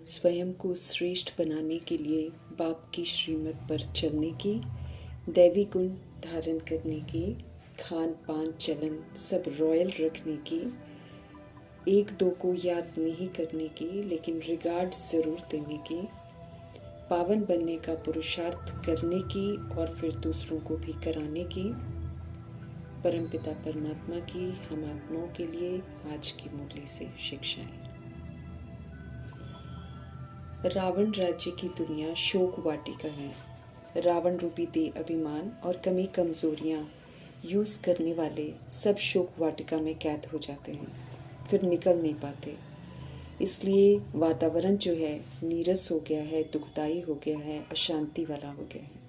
स्वयं को श्रेष्ठ बनाने के लिए बाप की श्रीमत पर चलने की, दैवी गुण धारण करने की, खान पान चलन सब रॉयल रखने की, एक दो को याद नहीं करने की लेकिन रिगार्ड ज़रूर देने की, पावन बनने का पुरुषार्थ करने की और फिर दूसरों को भी कराने की, परमपिता परमात्मा की हम आत्माओं के लिए आज की मुरली से शिक्षाएं। रावण राज्य की दुनिया शोक वाटिका है। रावण रूपी देह अभिमान और कमी कमजोरियां यूज करने वाले सब शोक वाटिका में कैद हो जाते हैं, फिर निकल नहीं पाते। इसलिए वातावरण जो है नीरस हो गया है, दुखदाई हो गया है, अशांति वाला हो गया है।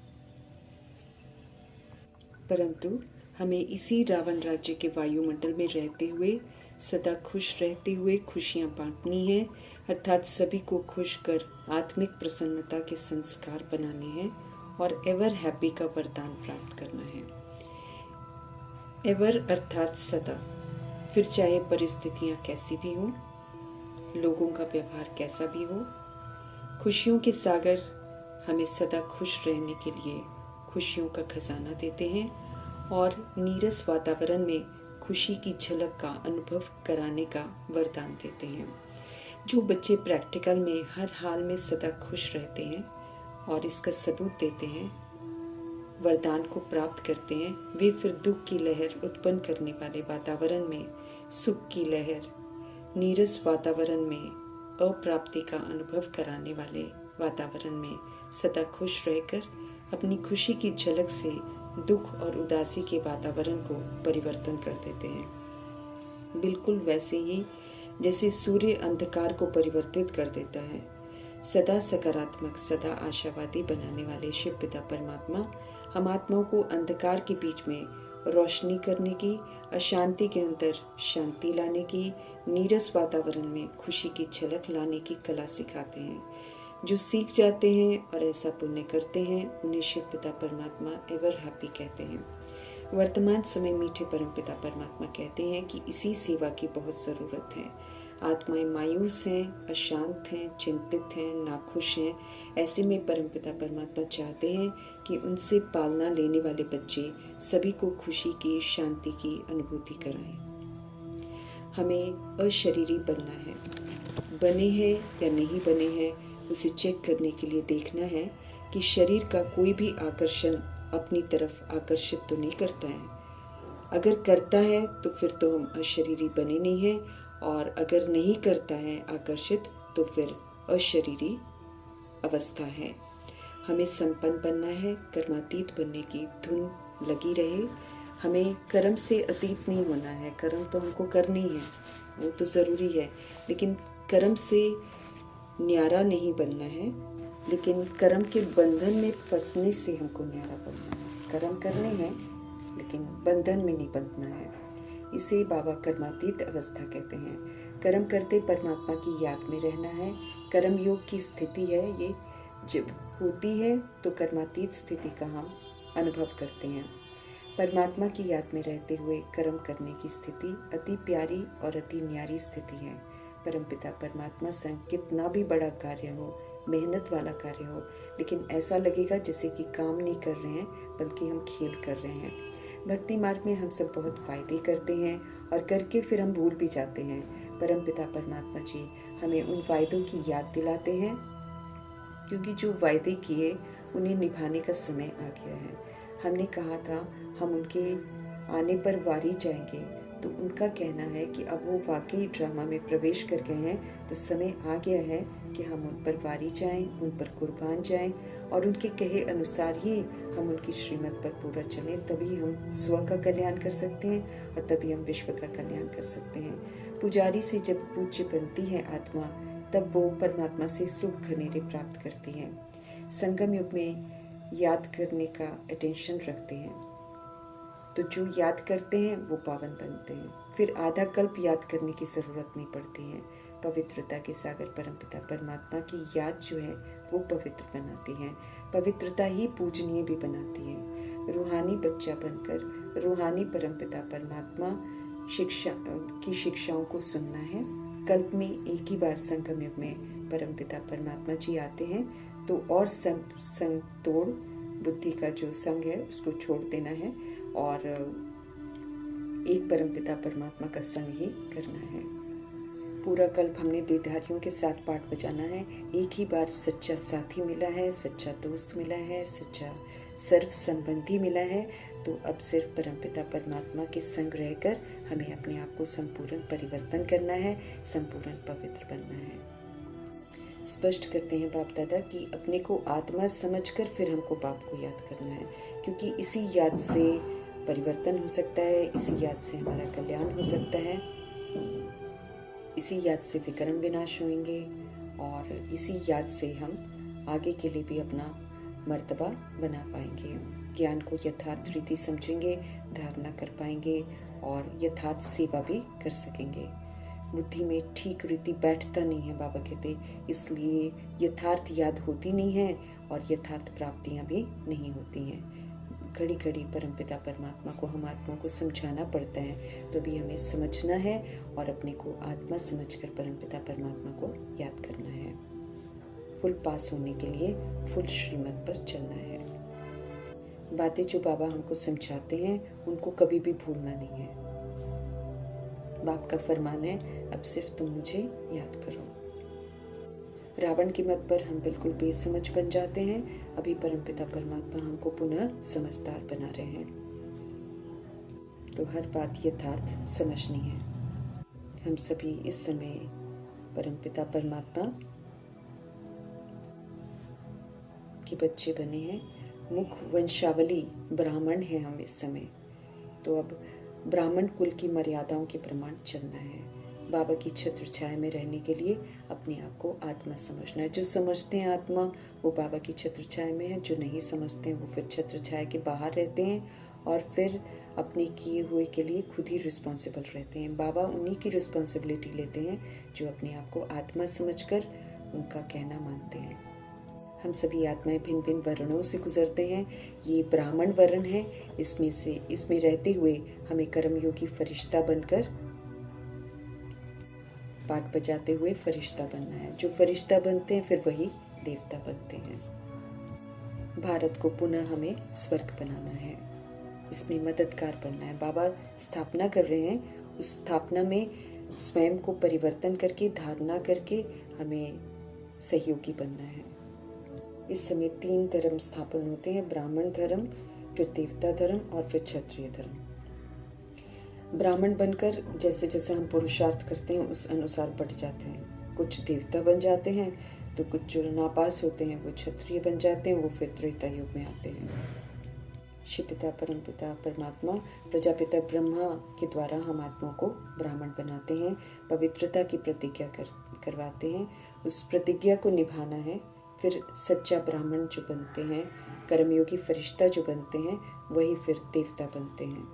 परंतु हमें इसी रावण राज्य के वायुमंडल में रहते हुए सदा खुश रहते हुए खुशियां बांटनी है, अर्थात सभी को खुश कर आत्मिक प्रसन्नता के संस्कार बनाने हैं और एवर हैप्पी का वरदान प्राप्त करना है। एवर अर्थात सदा, फिर चाहे परिस्थितियां कैसी भी हों, लोगों का व्यवहार कैसा भी हो, खुशियों के सागर हमें सदा खुश रहने के लिए खुशियों का खजाना देते हैं और नीरस वातावरण में खुशी की झलक का अनुभव कराने का वरदान देते हैं। जो बच्चे प्रैक्टिकल में हर हाल में सदा खुश रहते हैं और इसका सबूत देते हैं, वरदान को प्राप्त करते हैं, वे फिर दुख की लहर उत्पन्न करने वाले वातावरण में सुख की लहर, नीरस वातावरण में अप्राप्ति का अनुभव कराने वाले वातावरण में सदा खुश रहकर अपनी खुशी की झलक से दुख और उदासी के वातावरण को परिवर्तन कर देते हैं। बिल्कुल वैसे ही जैसे सूर्य अंधकार को परिवर्तित कर देता है। सदा सकारात्मक, सदा आशावादी बनाने वाले शिव पिता परमात्मा हम आत्माओं को अंधकार के बीच में रोशनी करने की, अशांति के अंदर शांति लाने की, नीरस वातावरण में खुशी की झलक लाने की कला सिखाते हैं। जो सीख जाते हैं और ऐसा पुण्य करते हैं, उन्हें शिव पिता परमात्मा एवर हैप्पी कहते हैं। वर्तमान समय मीठे परम पिता परमात्मा कहते हैं कि इसी सेवा की बहुत ज़रूरत है। आत्माएं मायूस हैं, अशांत हैं, चिंतित हैं, नाखुश हैं। ऐसे में परम पिता परमात्मा चाहते हैं कि उनसे पालना लेने वाले बच्चे सभी को खुशी की, शांति की अनुभूति कराएं। हमें अशरीरी बनना है। बने हैं या नहीं बने हैं, उसे चेक करने के लिए देखना है कि शरीर का कोई भी आकर्षण अपनी तरफ आकर्षित तो नहीं करता है। अगर करता है तो फिर तो हम अशरीरी बने नहीं हैं, और अगर नहीं करता है आकर्षित तो फिर अशरीरी अवस्था है। हमें संपन्न बनना है, कर्मातीत बनने की धुन लगी रहे। हमें कर्म से अतीत नहीं होना है। कर्म तो हमको करनी है, वो तो ज़रूरी है, लेकिन कर्म से न्यारा नहीं बनना है, लेकिन कर्म के बंधन में फंसने से हमको न्यारा बनना है। कर्म करने हैं लेकिन बंधन में नहीं बंधना है। इसे बाबा कर्मातीत अवस्था कहते हैं। कर्म करते परमात्मा की याद में रहना है। कर्म योग की स्थिति है ये, जब होती है तो कर्मातीत स्थिति का हम अनुभव करते हैं। परमात्मा की याद में रहते हुए कर्म करने की स्थिति अति प्यारी और अति न्यारी स्थिति है। परमपिता परमात्मा संग कितना भी बड़ा कार्य हो, मेहनत वाला कार्य हो, लेकिन ऐसा लगेगा जैसे कि काम नहीं कर रहे हैं बल्कि हम खेल कर रहे हैं। भक्ति मार्ग में हम सब बहुत फायदे करते हैं और करके फिर हम भूल भी जाते हैं। परमपिता परमात्मा जी हमें उन वायदों की याद दिलाते हैं, क्योंकि जो वायदे किए उन्हें निभाने का समय आ गया है। हमने कहा था हम उनके आने पर वारी जाएंगे, तो उनका कहना है कि अब वो वाकई ड्रामा में प्रवेश कर गए हैं, तो समय आ गया है कि हम उन पर वारी जाएं, उन पर कुर्बान जाएं और उनके कहे अनुसार ही हम उनकी श्रीमत पर पूरा चलें। तभी हम स्व का कल्याण कर सकते हैं और तभी हम विश्व का कल्याण कर सकते हैं। पुजारी से जब पूज्य बनती है आत्मा, तब वो परमात्मा से सुख घनेरे प्राप्त करती है। संगम युग में याद करने का अटेंशन रखते हैं, तो जो याद करते हैं वो पावन बनते हैं। फिर आधा कल्प याद करने की ज़रूरत नहीं पड़ती है। पवित्रता के सागर परमपिता परमात्मा की याद जो है वो पवित्र बनाती है। पवित्रता ही पूजनीय भी बनाती है। रूहानी बच्चा बनकर रूहानी परमपिता परमात्मा की शिक्षाओं को सुनना है, कल्प में एक ही बार संगम युग में परमपिता परमात्मा जी आते हैं, तो और संग तोड़ बुद्धि का जो संग है उसको छोड़ देना है और एक परमपिता परमात्मा का संग ही करना है। पूरा कल्प हमने देहधारियों के साथ पाठ बजाना है। एक ही बार सच्चा साथी मिला है, सच्चा दोस्त मिला है, सच्चा सर्व संबंधी मिला है, तो अब सिर्फ परमपिता परमात्मा के संग रहकर हमें अपने आप को संपूर्ण परिवर्तन करना है, संपूर्ण पवित्र बनना है। स्पष्ट करते हैं बाप दादा कि अपने को आत्मा समझकर फिर हमको बाप को याद करना है, क्योंकि इसी याद से परिवर्तन हो सकता है, इसी याद से हमारा कल्याण हो सकता है, इसी याद से विक्रम विनाश होंगे और इसी याद से हम आगे के लिए भी अपना मर्तबा बना पाएंगे, ज्ञान को यथार्थ रीति समझेंगे, धारणा कर पाएंगे और यथार्थ सेवा भी कर सकेंगे। बुद्धि में ठीक रीति बैठता नहीं है बाबा कहते, इसलिए यथार्थ याद होती नहीं है और यथार्थ प्राप्तियां भी नहीं होती हैं। घड़ी घड़ी परमपिता परमात्मा को हम आत्मा को समझाना पड़ता है, तो भी हमें समझना है और अपने को आत्मा समझकर परमपिता परमात्मा को याद करना है। फुल पास होने के लिए फुल श्रीमत पर चलना है। बातें जो बाबा हमको समझाते हैं उनको कभी भी भूलना नहीं है। बाप का फरमान है, अब सिर्फ तुम मुझे याद करो। रावण की मत पर हम बिल्कुल बेसमझ बन जाते हैं, अभी परमपिता परमात्मा हमको पुनः समझदार बना रहे हैं, तो हर बात यथार्थ समझनी है। हम सभी इस समय परमपिता परमात्मा के बच्चे बने हैं, मुख वंशावली ब्राह्मण है हम इस समय, तो अब ब्राह्मण कुल की मर्यादाओं के प्रमाण चलना है। बाबा की छत्र छाया में रहने के लिए अपने आप को आत्मा समझना है। जो समझते हैं आत्मा वो बाबा की छत्र छाया में है, जो नहीं समझते हैं वो फिर छत्र छाया के बाहर रहते हैं और फिर अपने किए हुए के लिए खुद ही रिस्पॉन्सिबल रहते हैं। बाबा उन्हीं की रिस्पॉन्सिबिलिटी लेते हैं जो अपने आप को आत्मा समझकर उनका कहना मानते हैं। हम सभी आत्माएं भिन्न भिन्न वर्णों से गुजरते हैं। ये ब्राह्मण वर्ण है, इसमें रहते हुए हमें कर्मयोगी फरिश्ता बनकर पाठ बजाते हुए फरिश्ता बनना है। जो फरिश्ता बनते हैं फिर वही देवता बनते हैं। भारत को पुनः हमें स्वर्ग बनाना है, इसमें मददगार बनना है। बाबा स्थापना कर रहे हैं, उस स्थापना में स्वयं को परिवर्तन करके धारणा करके हमें सहयोगी बनना है। इस समय 3 धर्म स्थापन होते हैं, ब्राह्मण धर्म, फिर देवता धर्म और फिर क्षत्रिय धर्म। ब्राह्मण बनकर जैसे जैसे हम पुरुषार्थ करते हैं उस अनुसार बढ़ जाते हैं। कुछ देवता बन जाते हैं, तो कुछ जो नापास होते हैं वो क्षत्रिय बन जाते हैं, वो फिर त्रेता युग में आते हैं। शिव पिता परम पिता परमात्मा प्रजापिता ब्रह्मा के द्वारा हम आत्मा को ब्राह्मण बनाते हैं, पवित्रता की प्रतिज्ञा करवाते हैं। उस प्रतिज्ञा को निभाना है। फिर सच्चा ब्राह्मण जो बनते हैं, कर्मयोगी फरिश्ता जो बनते हैं, वही फिर देवता बनते हैं।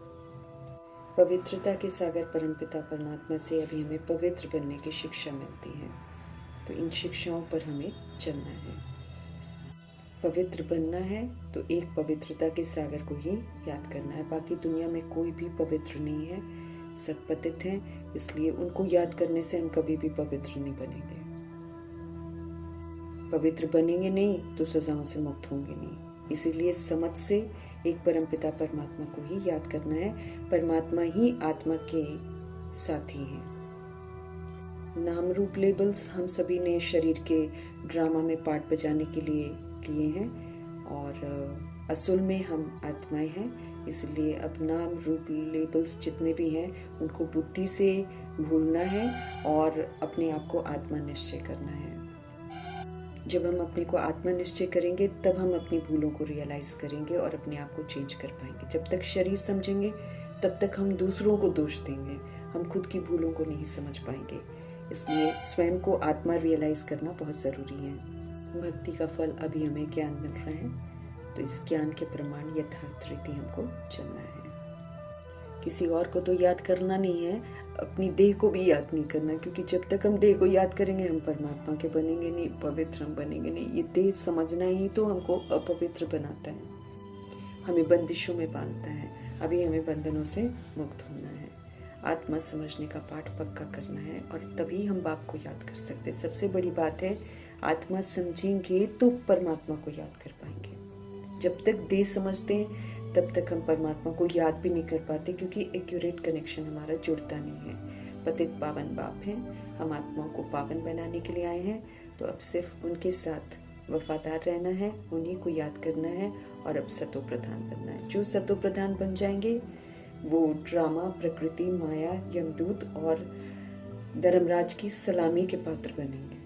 पवित्रता के सागर परमपिता परमात्मा से अभी हमें पवित्र बनने की शिक्षा मिलती है, तो इन शिक्षाओं पर हमें चलना है। पवित्र बनना है तो एक पवित्रता के सागर को ही याद करना है। बाकी दुनिया में कोई भी पवित्र नहीं है, सब पतित हैं, इसलिए उनको याद करने से हम कभी भी पवित्र नहीं बनेंगे। पवित्र बनेंगे नहीं तो सजाओं से मुक्त होंगे नहीं। इसीलिए समझ से एक परमपिता परमात्मा को ही याद करना है। परमात्मा ही आत्मा के साथी हैं। नाम रूप लेबल्स हम सभी ने शरीर के ड्रामा में पार्ट बजाने के लिए किए हैं और असल में हम आत्माएं हैं। इसलिए अब नाम रूप लेबल्स जितने भी हैं उनको बुद्धि से भूलना है और अपने आप को आत्मा निश्चय करना है। जब हम अपने को आत्मा निश्चय करेंगे तब हम अपनी भूलों को रियलाइज करेंगे और अपने आप को चेंज कर पाएंगे। जब तक शरीर समझेंगे तब तक हम दूसरों को दोष देंगे, हम खुद की भूलों को नहीं समझ पाएंगे। इसलिए स्वयं को आत्मा रियलाइज करना बहुत ज़रूरी है। भक्ति का फल अभी हमें ज्ञान मिल रहा है, तो इस ज्ञान के प्रमाण यथार्थ रीति हमको चलना है। किसी और को तो याद करना नहीं है, अपनी देह को भी याद नहीं करना, क्योंकि जब तक हम देह को याद करेंगे हम परमात्मा के बनेंगे नहीं, पवित्र हम बनेंगे नहीं। ये देह समझना ही तो हमको अपवित्र बनाता है, हमें बंदिशों में बांधता है। अभी हमें बंधनों से मुक्त होना है। आत्मा समझने का पाठ पक्का करना है और तभी हम बाप को याद कर सकते हैं। सबसे बड़ी बात है, आत्मा समझेंगे तो परमात्मा को याद कर पाएंगे। जब तक देह समझते हैं तब तक हम परमात्मा को याद भी नहीं कर पाते, क्योंकि एक्यूरेट कनेक्शन हमारा जुड़ता नहीं है। पतित पावन बाप हैं, हम आत्माओं को पावन बनाने के लिए आए हैं, तो अब सिर्फ उनके साथ वफादार रहना है, उन्हीं को याद करना है और अब सतो प्रधान बनना है। जो सतो प्रधान बन जाएंगे वो ड्रामा, प्रकृति, माया, यमदूत और धर्मराज की सलामी के पात्र बनेंगे,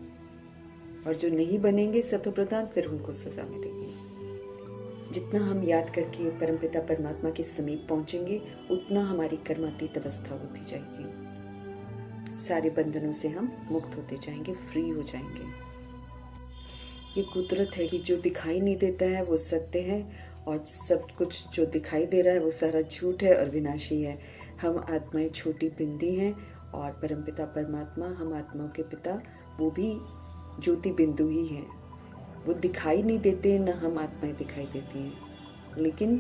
और जो नहीं बनेंगे सतो प्रधान, फिर उनको सजा मिलेगी। जितना हम याद करके परमपिता परमात्मा के समीप पहुंचेंगे उतना हमारी कर्मातीत अवस्था होती जाएगी, सारे बंधनों से हम मुक्त होते जाएंगे, फ्री हो जाएंगे। ये कुदरत है कि जो दिखाई नहीं देता है वो सत्य है, और सब कुछ जो दिखाई दे रहा है वो सारा झूठ है और विनाशी है। हम आत्माएं छोटी बिंदी हैं और परमपिता परमात्मा, हम आत्माओं के पिता, वो भी ज्योति बिंदु ही हैं। वो दिखाई नहीं देते, ना हम आत्माएं दिखाई देती हैं, लेकिन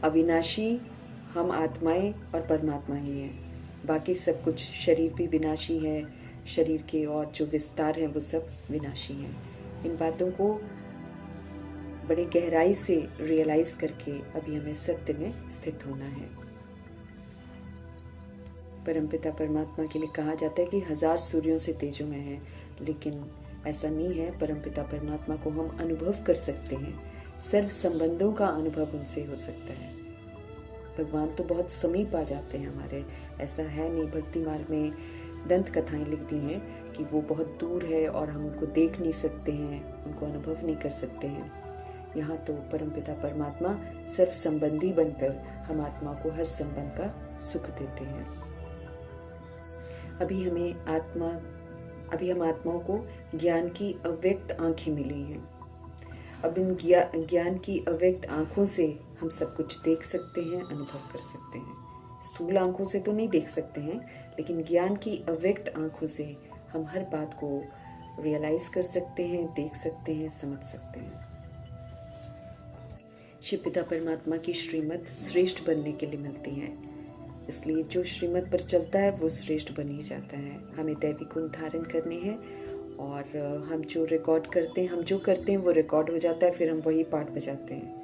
अविनाशी हम आत्माएं और परमात्मा ही हैं। बाकी सब कुछ, शरीर भी विनाशी है, शरीर के और जो विस्तार हैं वो सब विनाशी हैं। इन बातों को बड़े गहराई से रियलाइज करके अभी हमें सत्य में स्थित होना है। परमपिता परमात्मा के लिए कहा जाता है कि 1000 सूर्यों से तेजो में है, लेकिन ऐसा नहीं है। परमपिता परमात्मा को हम अनुभव कर सकते हैं, सर्व संबंधों का अनुभव उनसे हो सकता है। भगवान तो बहुत समीप आ जाते हैं हमारे, ऐसा है नहीं। भक्ति मार्ग में दंत कथाएं लिख दी हैं कि वो बहुत दूर है और हम उनको देख नहीं सकते हैं, उनको अनुभव नहीं कर सकते हैं। यहाँ तो परमपिता परमात्मा सर्व संबंधी बनकर हम आत्मा को हर संबंध का सुख देते हैं। अभी हम आत्माओं को ज्ञान की अव्यक्त आंखें मिली हैं। अब इन ज्ञान की अव्यक्त आंखों से हम सब कुछ देख सकते हैं, अनुभव कर सकते हैं। स्थूल आंखों से तो नहीं देख सकते हैं, लेकिन ज्ञान की अव्यक्त आंखों से हम हर बात को रियलाइज कर सकते हैं, देख सकते हैं, समझ सकते हैं। शिव पिता परमात्मा की श्रीमत श्रेष्ठ बनने के लिए मिलती है, इसलिए जो श्रीमत पर चलता है वो श्रेष्ठ बन ही जाता है। हमें दैविक गुण धारण करने हैं, और हम जो रिकॉर्ड करते हैं, हम जो करते हैं वो रिकॉर्ड हो जाता है, फिर हम वही पाठ बजाते हैं।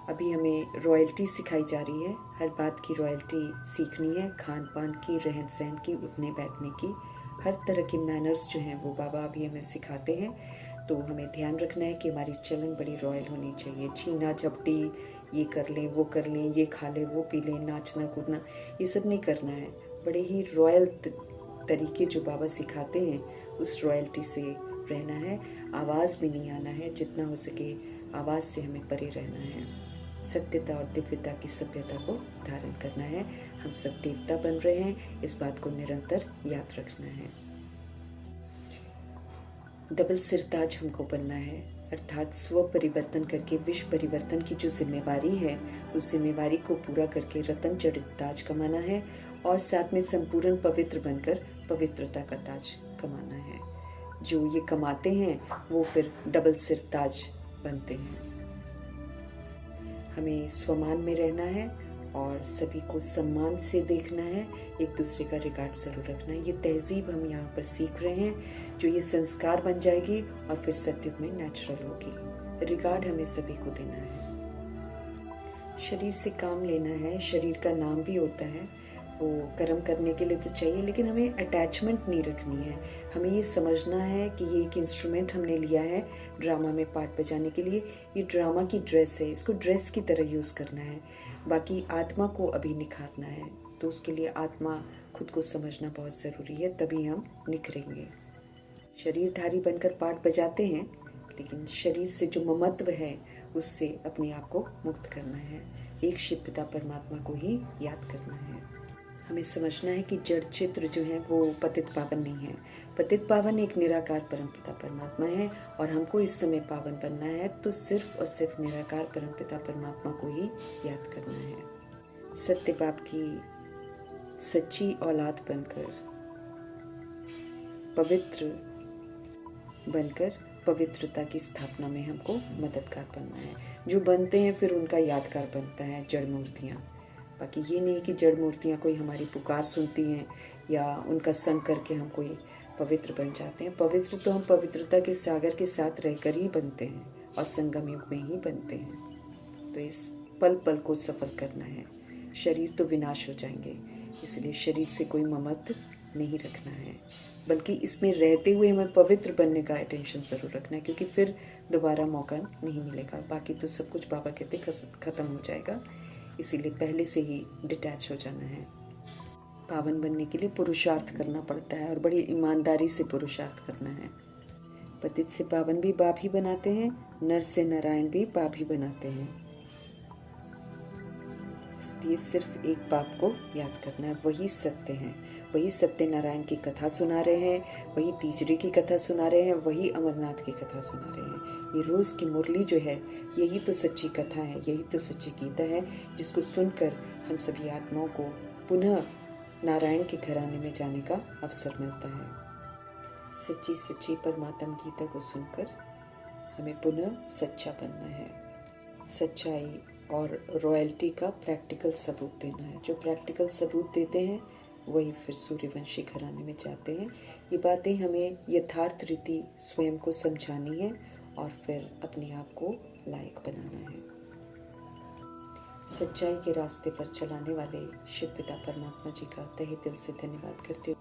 अभी हमें रॉयल्टी सिखाई जा रही है, हर बात की रॉयल्टी सीखनी है, खान पान की, रहन सहन की, उठने बैठने की, हर तरह के मैनर्स जो हैं वो बाबा अभी हमें सिखाते हैं। तो हमें ध्यान रखना है कि हमारी चलन बड़ी रॉयल होनी चाहिए। छीना झपटी, ये कर लें, वो कर लें, ये खा लें, वो पी लें, नाचना कूदना, ये सब नहीं करना है। बड़े ही रॉयल तरीके जो बाबा सिखाते हैं उस रॉयल्टी से रहना है। आवाज़ में नहीं आना है, जितना हो सके आवाज़ से हमें परे रहना है। सत्यता और दिव्यता की सभ्यता को धारण करना है। हम सब देवता बन रहे हैं, इस बात को निरंतर याद रखना है। डबल सिरताज हमको बनना है, अर्थात स्व परिवर्तन करके विश्व परिवर्तन की जो जिम्मेवारी है उस जिम्मेवारी को पूरा करके रतन जड़ित ताज कमाना है, और साथ में संपूर्ण पवित्र बनकर पवित्रता का ताज कमाना है। जो ये कमाते हैं वो फिर डबल सिर ताज बनते हैं। हमें स्वमान में रहना है और सभी को सम्मान से देखना है, एक दूसरे का रिगार्ड जरूर रखना है। ये तहजीब हम यहाँ पर सीख रहे हैं, जो ये संस्कार बन जाएगी और फिर सत्युग में नेचुरल होगी। रिगार्ड हमें सभी को देना है। शरीर से काम लेना है, शरीर का नाम भी होता है, वो कर्म करने के लिए तो चाहिए, लेकिन हमें अटैचमेंट नहीं रखनी है। हमें ये समझना है कि ये एक इंस्ट्रूमेंट हमने लिया है ड्रामा में पार्ट बजाने के लिए। ये ड्रामा की ड्रेस है, इसको ड्रेस की तरह यूज़ करना है। बाकी आत्मा को अभी निखारना है, तो उसके लिए आत्मा खुद को समझना बहुत ज़रूरी है, तभी हम निखरेंगे। शरीरधारी बनकर पार्ट बजाते हैं, लेकिन शरीर से जो ममत्व है उससे अपने आप को मुक्त करना है। एक शिव पिता परमात्मा को ही याद करना है। हमें समझना है कि जड़ चित्र जो है वो पतित पावन नहीं है। पतित पावन एक निराकार परमपिता परमात्मा है, और हमको इस समय पावन बनना है तो सिर्फ और सिर्फ निराकार परमपिता परमात्मा को ही याद करना है। सत्य बाप की सच्ची औलाद बनकर, पवित्र बनकर पवित्रता की स्थापना में हमको मददगार बनना है। जो बनते हैं फिर उनका यादगार बनता है जड़ मूर्तियाँ। बाकी ये नहीं कि जड़ मूर्तियाँ कोई हमारी पुकार सुनती हैं या उनका संग करके हम कोई पवित्र बन जाते हैं। पवित्र तो हम पवित्रता के सागर के साथ रहकर ही बनते हैं और संगम युग में ही बनते हैं। तो इस पल पल को सफल करना है। शरीर तो विनाश हो जाएंगे, इसलिए शरीर से कोई ममत्व नहीं रखना है, बल्कि इसमें रहते हुए हमें पवित्र बनने का अटेंशन ज़रूर रखना है, क्योंकि फिर दोबारा मौका नहीं मिलेगा। बाकी तो सब कुछ बाबा कहते ख़त्म हो जाएगा, इसीलिए पहले से ही डिटैच हो जाना है। पावन बनने के लिए पुरुषार्थ करना पड़ता है और बड़ी ईमानदारी से पुरुषार्थ करना है। पतित से पावन भी बाप ही बनाते हैं, नर से नारायण भी बाप ही बनाते हैं। इसलिए सिर्फ एक बाप को याद करना है, वही सत्य है। वही सत्यनारायण की कथा सुना रहे हैं, वही तीसरे की कथा सुना रहे हैं, वही अमरनाथ की कथा सुना रहे हैं। ये रोज़ की मुरली जो है, यही तो सच्ची कथा है, यही तो सच्ची गीता है, जिसको सुनकर हम सभी आत्माओं को पुनः नारायण के घराने में जाने का अवसर मिलता है। सच्ची सच्ची परमात्म गीता को सुनकर हमें पुनः सच्चा बनना है। सच्चाई और रॉयल्टी का प्रैक्टिकल सबूत देना है। जो प्रैक्टिकल सबूत देते हैं वही फिर सूर्यवंशी घराने में जाते हैं। ये बातें हमें यथार्थ रीति स्वयं को समझानी है और फिर अपने आप को लायक बनाना है। सच्चाई के रास्ते पर चलाने वाले शिव पिता परमात्मा जी का तहे दिल से धन्यवाद करते